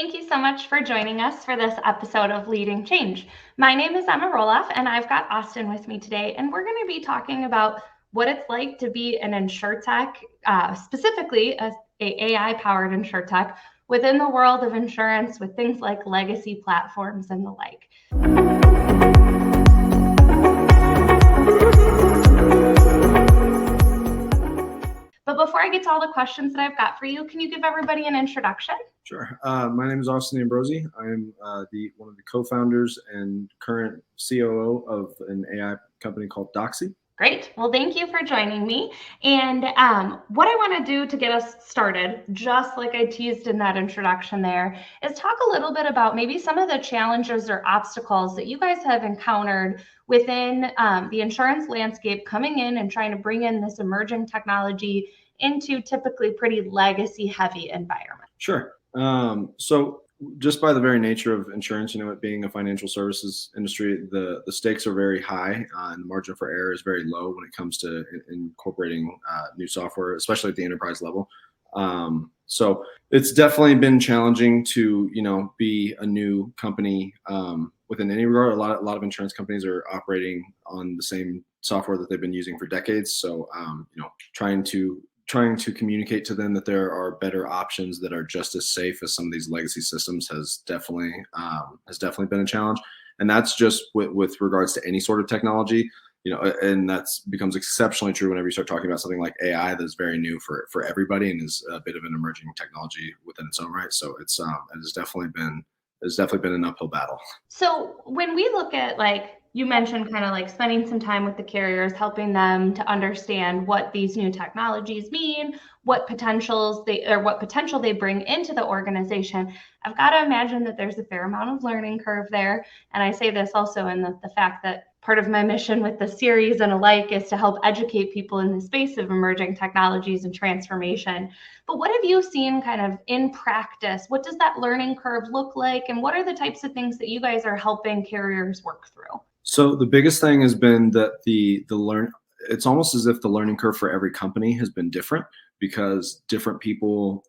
Thank you so much for joining us for this episode of Leading Change. My name is Ema Roloff, and I've got Austin with me today, and we're going to be talking about what it's like to be an insurtech, specifically a AI-powered insurtech within the world of insurance with things like legacy platforms and the like. But before I get to all the questions that I've got for you, can you give everybody an introduction? Sure. My name is Austin Ambrozi. I'm one of the co-founders and current COO of an AI company called Doxci. Great. Well, thank you for joining me. And what I want to do to get us started, just like I teased in that introduction there, is talk a little bit about maybe some of the challenges or obstacles that you guys have encountered within the insurance landscape coming in and trying to bring in this emerging technology into typically pretty legacy heavy environment. Sure. So just by the very nature of insurance, it being a financial services industry, the stakes are very high and the margin for error is very low when it comes to incorporating new software, especially at the enterprise level. So it's definitely been challenging to, be a new company within any regard. A lot of insurance companies are operating on the same software that they've been using for decades. So, trying to communicate to them that there are better options that are just as safe as some of these legacy systems has definitely been a challenge. And that's just with regards to any sort of technology, and that's becomes exceptionally true whenever you start talking about something like AI that's very new for everybody and is a bit of an emerging technology within its own right. So it's definitely been an uphill battle. So when we look at, like you mentioned, kind of like spending some time with the carriers, helping them to understand what these new technologies mean, what potential they bring into the organization, I've got to imagine that there's a fair amount of learning curve there. And I say this also in the fact that part of my mission with the series and alike is to help educate people in the space of emerging technologies and transformation. But what have you seen kind of in practice? What does that learning curve look like? And what are the types of things that you guys are helping carriers work through? So the biggest thing has been that it's almost as if the learning curve for every company has been different because different people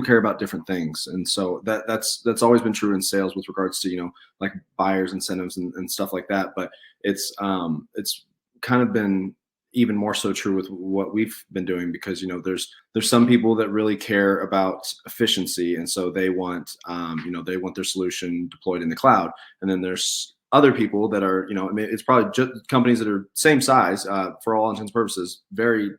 care about different things. And so that's always been true in sales with regards to, like buyers incentives and stuff like that. But it's kind of been even more so true with what we've been doing because, there's some people that really care about efficiency. And so they want their solution deployed in the cloud. And then there's other people that are, it's probably just companies that are same size for all intents and purposes, very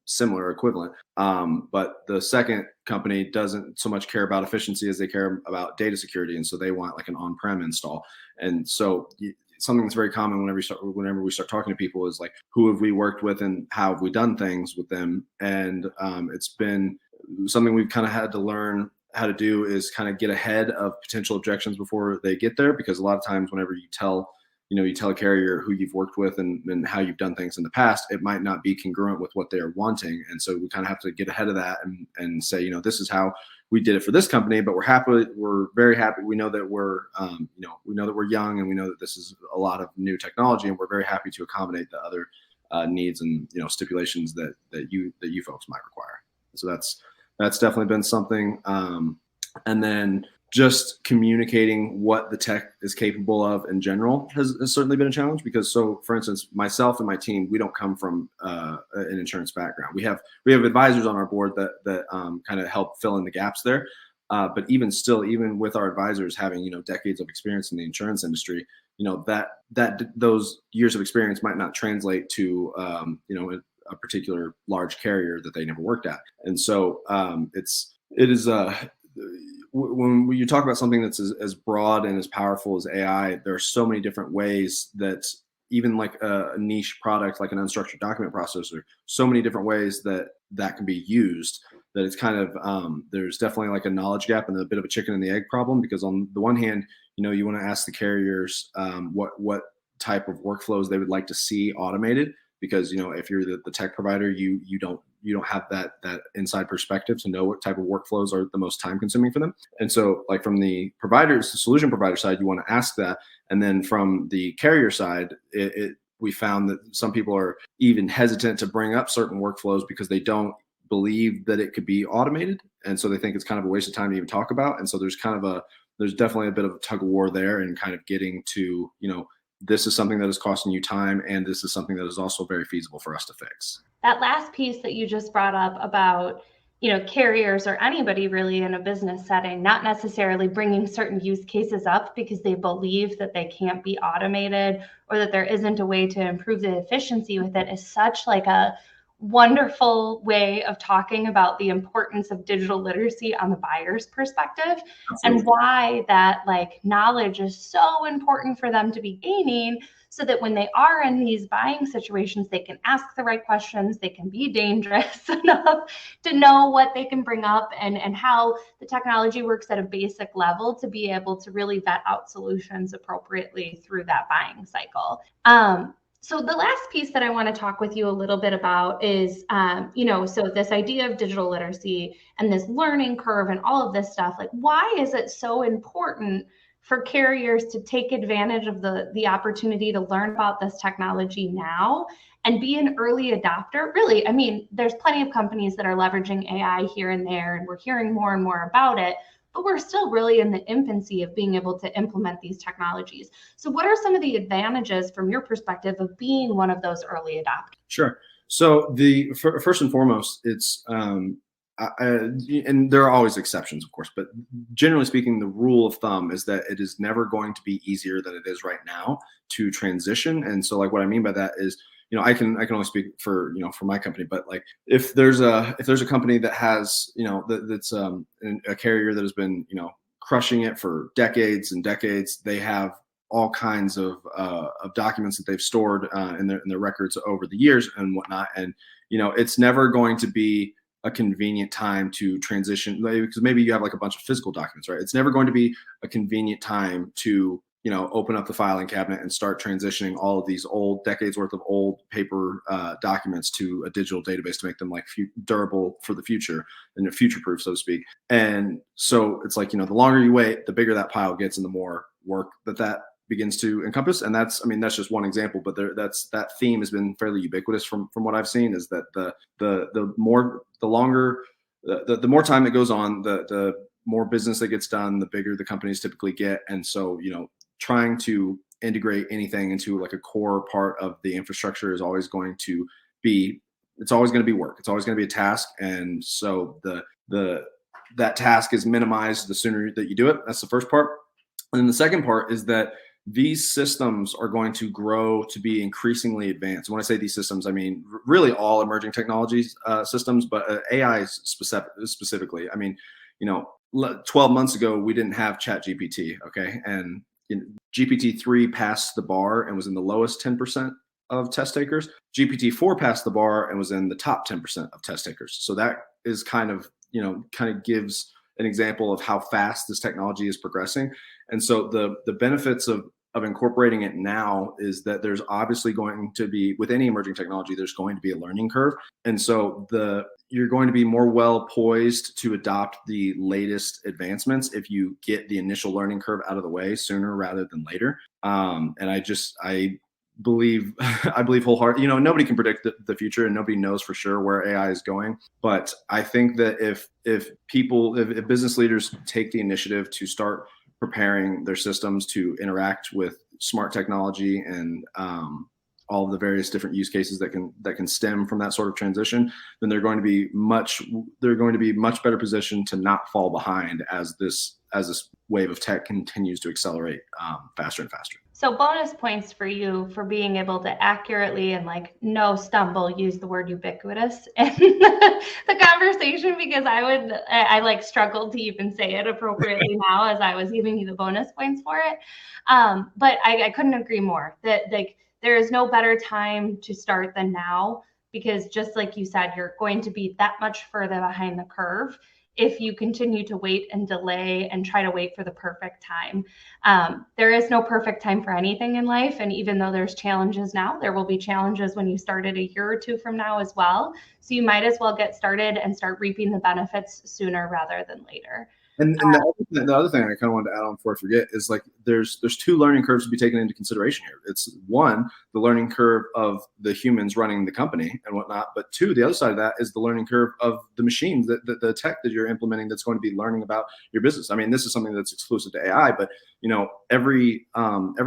similar, equivalent. But the second company doesn't so much care about efficiency as they care about data security. And so they want like an on-prem install. And so something that's very common whenever we start talking to people is like, who have we worked with and how have we done things with them? And it's been something we've kind of had to learn how to do is kind of get ahead of potential objections before they get there. Because a lot of times whenever you tell a carrier who you've worked with and how you've done things in the past, it might not be congruent with what they're wanting. And so we kind of have to get ahead of that and say, this is how we did it for this company, but we're very happy. We know that we're young and we know that this is a lot of new technology and we're very happy to accommodate the other needs and, stipulations that you folks might require. So that's definitely been something. And then just communicating what the tech is capable of in general has certainly been a challenge because for instance, myself and my team, we don't come from an insurance background. We have advisors on our board that kind of help fill in the gaps there. But even with our advisors having, decades of experience in the insurance industry, that those years of experience might not translate to, a particular large carrier that they never worked at. And so it is when you talk about something that's as broad and as powerful as AI, there are so many different ways that even like a niche product, like an unstructured document processor, so many different ways that can be used that it's kind of, there's definitely like a knowledge gap and a bit of a chicken and the egg problem, because on the one hand, you want to ask the carriers what type of workflows they would like to see automated. Because if you're the tech provider, you don't have that inside perspective to know what type of workflows are the most time consuming for them. And so, like from the solution provider side, you want to ask that, and then from the carrier side, we found that some people are even hesitant to bring up certain workflows because they don't believe that it could be automated. And so they think it's kind of a waste of time to even talk about. And so there's definitely a bit of a tug of war there, and kind of getting to, this is something that is costing you time, and this is something that is also very feasible for us to fix. That last piece that you just brought up about, carriers or anybody really in a business setting, not necessarily bringing certain use cases up because they believe that they can't be automated or that there isn't a way to improve the efficiency with it, is such like a wonderful way of talking about the importance of digital literacy on the buyer's perspective. Absolutely. And why that like knowledge is so important for them to be gaining, so that when they are in these buying situations, they can ask the right questions, they can be dangerous enough to know what they can bring up, and how the technology works at a basic level to be able to really vet out solutions appropriately through that buying cycle. So the last piece that I want to talk with you a little bit about is, so this idea of digital literacy and this learning curve and all of this stuff, like why is it so important for carriers to take advantage of the opportunity to learn about this technology now and be an early adopter? Really, I mean, there's plenty of companies that are leveraging AI here and there, and we're hearing more and more about it, but we're still really in the infancy of being able to implement these technologies. So what are some of the advantages from your perspective of being one of those early adopters? Sure. So first and foremost, it's and there are always exceptions, of course, but generally speaking, the rule of thumb is that it is never going to be easier than it is right now to transition. And so, like, what I mean by that is, I can only speak for for my company, but like if there's a company that has that's a carrier that has been crushing it for decades and decades, they have all kinds of documents that they've stored in their records over the years and whatnot, and it's never going to be a convenient time to transition, because maybe you have like a bunch of physical documents, right? It's never going to be a convenient time to open up the filing cabinet and start transitioning all of these decades worth of old paper documents to a digital database to make them like durable for the future and future proof, so to speak. And so it's like, the longer you wait, the bigger that pile gets and the more work that begins to encompass. And that's just one example, but that theme has been fairly ubiquitous from what I've seen, is that the more time that goes on, the more business that gets done, the bigger the companies typically get. And so, trying to integrate anything into like a core part of the infrastructure is always going to be work. It's always going to be a task. And so that task is minimized the sooner that you do it. That's the first part. And then the second part is that these systems are going to grow to be increasingly advanced. When I say these systems, I mean really all emerging technologies systems, but AI specifically. I mean, 12 months ago, we didn't have ChatGPT, okay? And GPT-3 passed the bar and was in the lowest 10% of test takers. GPT-4 passed the bar and was in the top 10% of test takers. So that is kind of gives an example of how fast this technology is progressing. And so the benefits of incorporating it now is that there's obviously going to be, with any emerging technology, there's going to be a learning curve. And so you're going to be more well poised to adopt the latest advancements if you get the initial learning curve out of the way sooner rather than later. And I believe wholeheartedly, nobody can predict the future and nobody knows for sure where AI is going. But I think that if business leaders take the initiative to start preparing their systems to interact with smart technology and all of the various different use cases that can stem from that sort of transition, then they're going to be much better positioned to not fall behind as this wave of tech continues to accelerate faster and faster. So bonus points for you for being able to accurately and like no stumble use the word ubiquitous in the conversation, because I like struggled to even say it appropriately now as I was giving you the bonus points for it. But I couldn't agree more that like there is no better time to start than now, because just like you said, you're going to be that much further behind the curve if you continue to wait and delay and try to wait for the perfect time. There is no perfect time for anything in life. And even though there's challenges now, there will be challenges when you started a year or two from now as well. So you might as well get started and start reaping the benefits sooner rather than later. And the other thing I kind of wanted to add on before I forget is like there's two learning curves to be taken into consideration here. It's one, the learning curve of the humans running the company and whatnot, but two, the other side of that is the learning curve of the machines, that the tech that you're implementing that's going to be learning about your business. I mean, this is something that's exclusive to AI, but every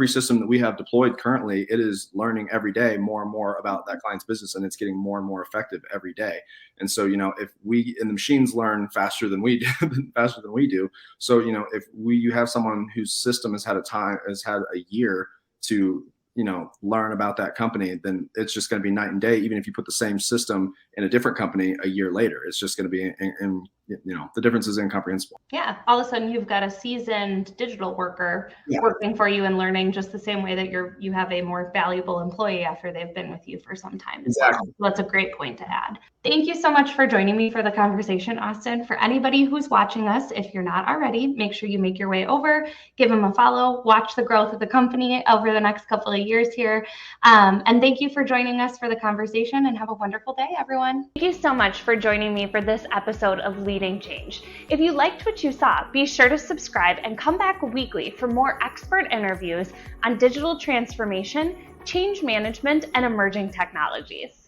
system that we have deployed currently, it is learning every day more and more about that client's business, and it's getting more and more effective every day. And so, if we and the machines learn faster than we do, so if you have someone whose system has had a year to learn about that company, then it's just going to be night and day. Even if you put the same system in a different company a year later, it's just going to be the difference is incomprehensible. Yeah, all of a sudden you've got a seasoned digital worker working for you and learning just the same way that you have a more valuable employee after they've been with you for some time. Exactly. Well. That's a great point to add. Thank you so much for joining me for the conversation, Austin. For anybody who's watching us, if you're not already, make sure you make your way over, give them a follow, watch the growth of the company over the next couple of years here. And thank you for joining us for the conversation, and have a wonderful day, everyone. Thank you so much for joining me for this episode of Leading Change. If you liked what you saw, be sure to subscribe and come back weekly for more expert interviews on digital transformation, change management, and emerging technologies.